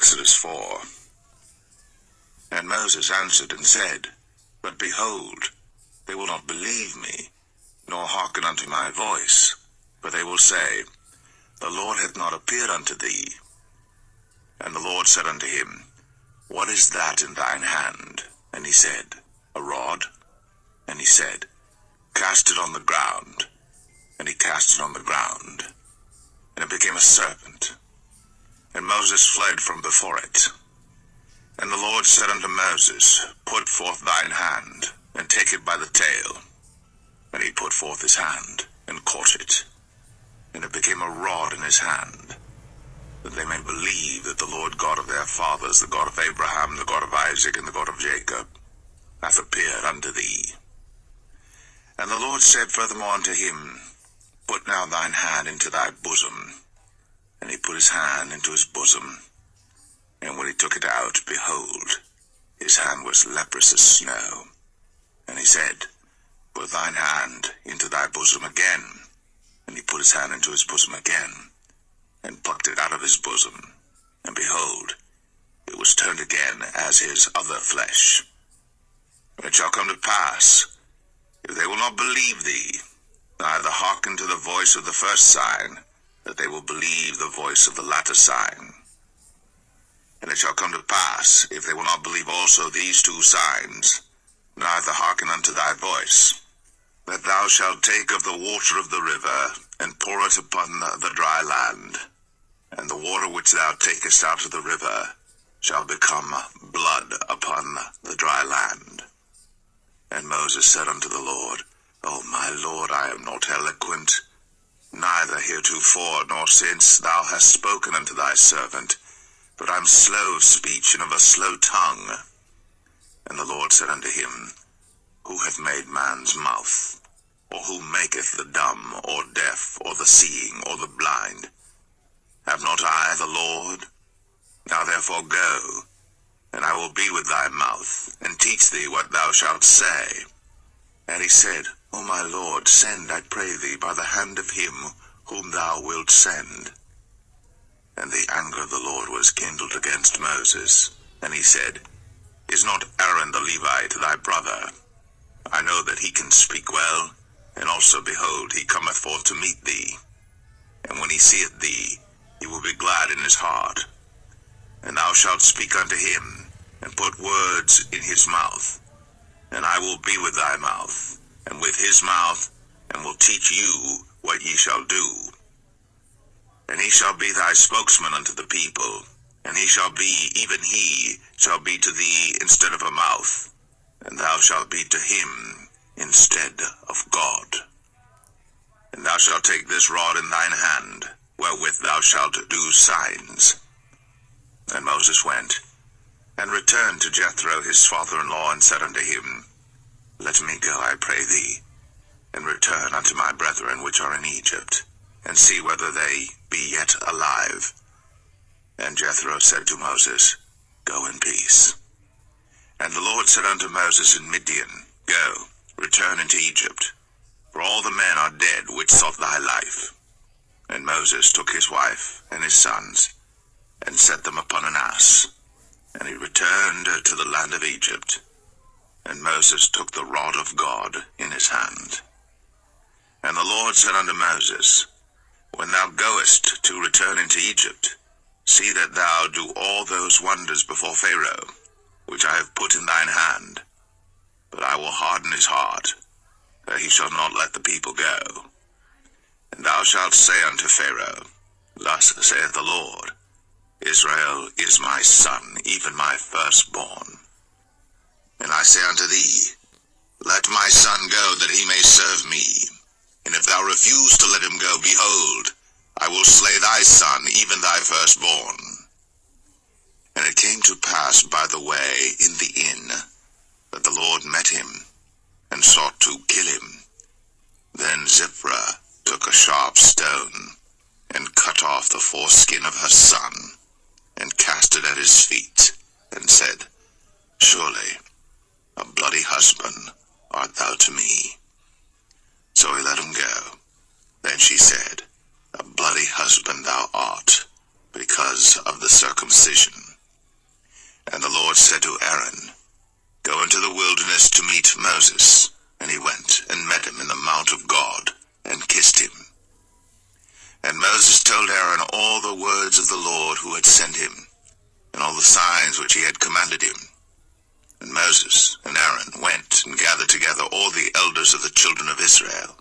Exodus 4. And Moses answered and said, But behold, they will not believe me, nor hearken unto my voice, for they will say, The Lord hath not appeared unto thee. And the Lord said unto him, What is that in thine hand? And he said, A rod. And he said, Cast it on the ground. And he cast it on the ground, and it became a serpent. And Moses fled from before it. And the Lord said unto Moses, Put forth thine hand, and take it by the tail. And he put forth his hand, and caught it. And it became a rod in his hand, that they may believe that the Lord God of their fathers, the God of Abraham, the God of Isaac, and the God of Jacob, hath appeared unto thee. And the Lord said furthermore unto him, Put now thine hand into thy bosom. And he put his hand into his bosom. And when he took it out, behold, his hand was leprous as snow. And he said, Put thine hand into thy bosom again. And he put his hand into his bosom again, and plucked it out of his bosom. And behold, it was turned again as his other flesh. And it shall come to pass, if they will not believe thee, neither hearken to the voice of the first sign, that they will believe the voice of the latter sign. And it shall come to pass, if they will not believe also these two signs, neither hearken unto thy voice, that thou shalt take of the water of the river, and pour it upon the dry land, and the water which thou takest out of the river shall become blood upon the dry land. And Moses said unto the Lord, O my Lord, I am not eloquent, neither heretofore nor since thou hast spoken unto thy servant, but I am slow of speech and of a slow tongue. And the Lord said unto him, Who hath made man's mouth? Or who maketh the dumb, or deaf, or the seeing, or the blind? Have not I the Lord? Now therefore go, and I will be with thy mouth, and teach thee what thou shalt say. And he said, O my Lord, send, I pray thee, by the hand of him whom thou wilt send. And the anger of the Lord was kindled against Moses. And he said, Is not Aaron the Levite thy brother? I know that he can speak well, and also, behold, he cometh forth to meet thee. And when he seeth thee, he will be glad in his heart. And thou shalt speak unto him, and put words in his mouth. And I will be with thy mouth, and with his mouth, and will teach you what ye shall do. And he shall be thy spokesman unto the people, and he shall be, even he shall be to thee instead of a mouth, and thou shalt be to him instead of God. And thou shalt take this rod in thine hand, wherewith thou shalt do signs. And Moses went, and returned to Jethro his father-in-law, and said unto him, Let me go, I pray thee, and return unto my brethren which are in Egypt, and see whether they be yet alive. And Jethro said to Moses, Go in peace. And the Lord said unto Moses in Midian, Go, return into Egypt, for all the men are dead which sought thy life. And Moses took his wife and his sons, and set them upon an ass, and he returned to the land of Egypt. And Moses took the rod of God in his hand. And the Lord said unto Moses, When thou goest to return into Egypt, see that thou do all those wonders before Pharaoh, which I have put in thine hand. But I will harden his heart, that he shall not let the people go. And thou shalt say unto Pharaoh, Thus saith the Lord, Israel is my son, even my firstborn. And I say unto thee, Let my son go, that he may serve me. And if thou refuse to let him go, behold, I will slay thy son, even thy firstborn. And it came to pass by the way in the inn, that the Lord met him, and sought to kill him. Then Zipporah took a sharp stone, and cut off the foreskin of her son, and cast it at his feet, and said, Surely a bloody husband art thou to me. So he let him go. Then she said, A bloody husband thou art, because of the circumcision. And the Lord said to Aaron, Go into the wilderness to meet Moses. And he went and met him in the mount of God, and kissed him. And Moses told Aaron all the words of the Lord who had sent him, and all the signs which he had commanded him. And Moses and Aaron went and gathered together all the elders of the children of Israel.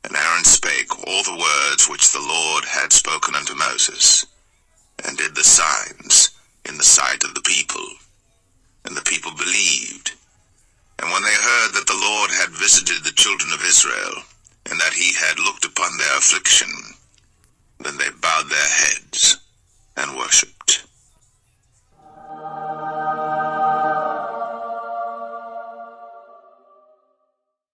And Aaron spake all the words which the Lord had spoken unto Moses, and did the signs in the sight of the people. And the people believed. And when they heard that the Lord had visited the children of Israel, and that he had looked upon their affliction, then they bowed their heads and worshipped.